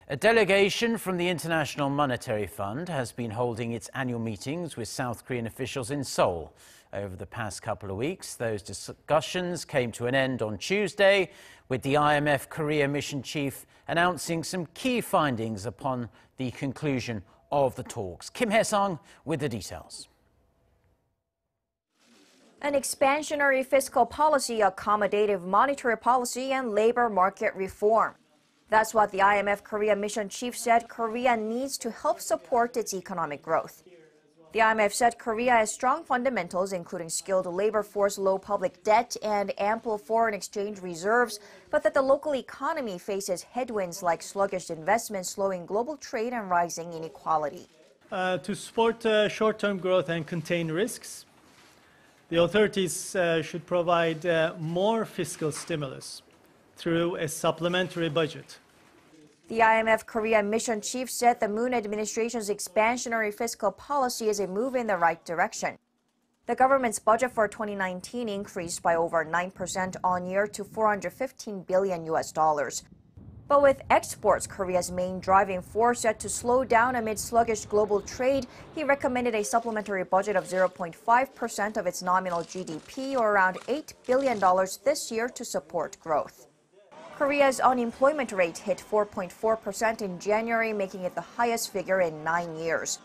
A delegation from the International Monetary Fund has been holding its annual meetings with South Korean officials in Seoul. Over the past couple of weeks, those discussions came to an end on Tuesday, with the IMF Korea Mission Chief announcing some key findings upon the conclusion of the talks. Hyesung with the details. An expansionary fiscal policy, accommodative monetary policy, and labor market reform. That's what the IMF Korea Mission Chief said Korea needs to help support its economic growth. The IMF said Korea has strong fundamentals, including skilled labor force, low public debt, and ample foreign exchange reserves, but that the local economy faces headwinds like sluggish investment, slowing global trade, and rising inequality. To support short-term growth and contain risks, the authorities should provide more fiscal stimulus through a supplementary budget. The IMF Korea Mission Chief said the Moon administration's expansionary fiscal policy is a move in the right direction. The government's budget for 2019 increased by over 9% on year to $415 billion. But with exports Korea's main driving force set to slow down amid sluggish global trade, he recommended a supplementary budget of 0.5% of its nominal GDP, or around $8 billion this year, to support growth. Korea's unemployment rate hit 4.4% in January, making it the highest figure in 9 years.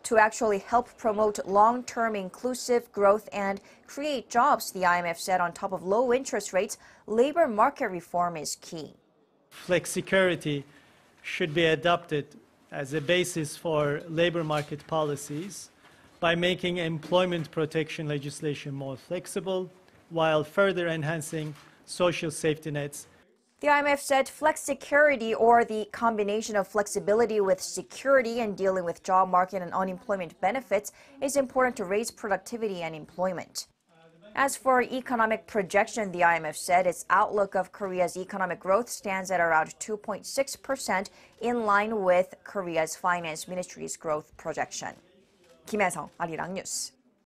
To actually help promote long-term inclusive growth and create jobs, the IMF said on top of low interest rates, labor market reform is key. Flexicurity should be adopted as a basis for labor market policies by making employment protection legislation more flexible, while further enhancing social safety nets. The IMF said flexicurity, or the combination of flexibility with security and dealing with job market and unemployment benefits, is important to raise productivity and employment. As for economic projection, the IMF said its outlook of Korea's economic growth stands at around 2.6%, in line with Korea's finance ministry's growth projection. 김혜성, 아리랑 뉴스.